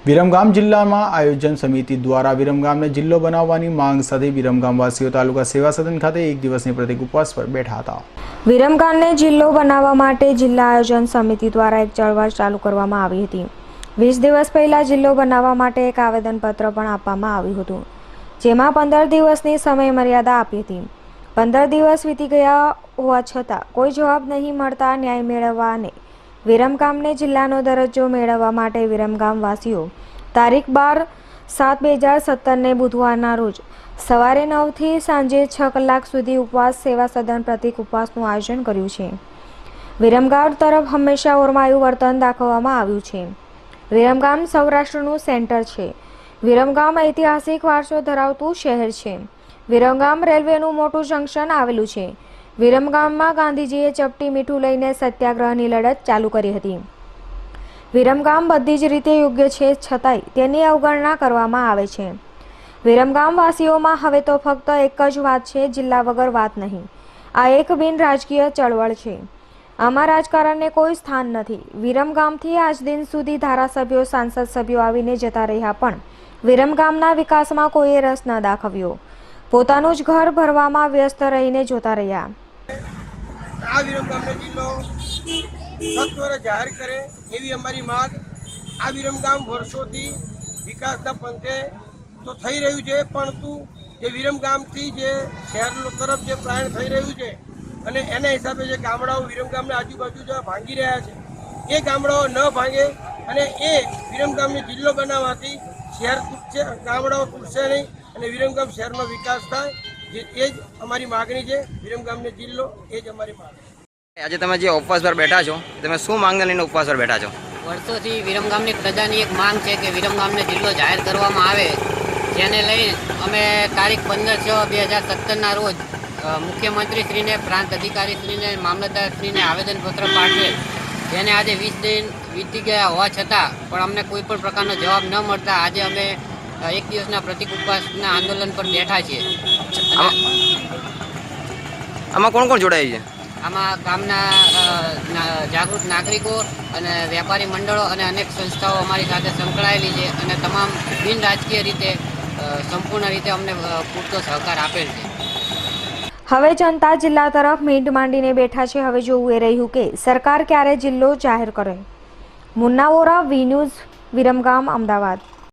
વિરમગામ જિલ્લામાં આયોજન સમિતિ દ્વારા વિરમગામને જિલ્લો બનાવવાની માંગ સાથે વિરમગામવાસીઓ તાલુકા સેવા સદન ખાતે એક દિવસની પ્રતિક ઉપવાસ પર બેઠા હતા। વિરમગામને જિલ્લો બનાવવા માટે જિલ્લા આયોજન સમિતિ દ્વારા એક ચળવળ ચાલુ કરવામાં આવી હતી। 20 દિવસ પહેલા જિલ્લો બનાવવા માટે એક આવેદનપત્ર પણ આપવામાં આવ્યું હતું, જેમાં 15 દિવસની સમય મર્યાદા આપી હતી। 15 દિવસ વીતી ગયા હોવા છતાં કોઈ જવાબ નહીં મળતા ન્યાય મેળવવા અને વિરમગામને જિલ્લાનો દરજ્જો મેળવવા માટે વિરમગામવાસીઓ તારીખ 12/7/2017 બુધવારના રોજ સવારે 9 થી સાંજે 6 કલાક સુધી ઉપવાસ સેવા સદન પ્રતિક ઉપવાસનું આયોજન કર્યું છે। વિરમગામ તરફ હંમેશા ઓરમાયું વર્તન દાખવવામાં આવ્યું છે। વિરમગામ સૌરાષ્ટ્રનું સેન્ટર છે। વિરમગામ ઐતિહાસિક વારસો ધરાવતું શહેર છે। વિરમગામ રેલવેનું મોટું જંકશન આવેલું છે। વિરમગામમાં ગાંધીજીએ ચપટી મીઠું લઈને સત્યાગ્રહની લડત ચાલુ કરી હતી। વિરમગામ બધી જ રીતે યોગ્ય છે, છતાંય તેની અવગણના કરવામાં આવે છે। વિરમગામવાસીઓમાં હવે તો ફક્ત એક જ વાત છે, જિલ્લા વગર વાત નહીં। આ એક બિન રાજકીય ચળવળ છે, આમાં રાજકારણને કોઈ સ્થાન નથી। વિરમગામથી આજ દિન સુધી ધારાસભ્યો, સાંસદ સભ્યો આવીને જતા રહ્યા, પણ વિરમગામના વિકાસમાં કોઈએ રસ ન દાખવ્યો। પોતાનું જ ઘર ભરવામાં વ્યસ્ત રહીને જોતા રહ્યા। આ વિરમગામનો જિલ્લો સત્વરે જાહેર કરે એવી અમારી માંગ। આ વિરમગામ વર્ષોથી વિકાસના પંથે તો થઈ રહ્યું છે, પરંતુ જે વિરમગામથી જે શહેર તરફ જે પ્રયાણ થઈ રહ્યું છે અને એના હિસાબે જે ગામડાઓ વિરમગામના આજુબાજુ જે ભાંગી રહ્યા છે, એ ગામડાઓ ન ભાંગે અને એ વિરમગામને જિલ્લો બનાવવાથી શહેર તૂટશે, ગામડાઓ તૂટશે નહીં અને વિરમગામ શહેરનો વિકાસ થાય, એ જ અમારી માગણી છે। વિરમગામને જિલ્લો એ જ અમારી માંગ છે। આજે તમે જે ઉપવાસ પર બેઠા છો, તમે શું માંગને લઈને ઉપવાસ પર બેઠા છો? વર્ષોથી વિરમગામની પ્રજાની એક માંગ છે કે વિરમગામને જિલ્લો જાહેર કરવામાં આવે, જેને લઈ અમે તારીખ 15/6/2017 રોજ મુખ્યમંત્રીશ્રીને, પ્રાંત અધિકારીશ્રીને, મામલતદારશ્રીને આવેદનપત્ર પાઠવેલ, જેને આજે 20 દિન વીતી ગયા હોવા છતાં પણ અમને કોઈ પણ પ્રકારનો જવાબ ન મળતા આજે અમે એક દિવસના પ્રતિક ઉપવાસના આંદોલન પર બેઠા છીએ। આમાં કોણ કોણ જોડાય છે? આમાં ગામના જાગૃત નાગરિકો અને વેપારી મંડળો અને અનેક સંસ્થાઓ અમારી સાથે સંકળાયેલી છે અને તમામ બિન રાજકીય રીતે સંપૂર્ણ રીતે અમને પૂરતો સહકાર આપેલ છે। હવે જનતા જિલ્લા તરફ મીંડ માંડીને બેઠા છે। હવે જોવું એ રહ્યું કે સરકાર ક્યારે જિલ્લો જાહેર કરે। Munna Vora, V News, Viramgam, Ahmedabad.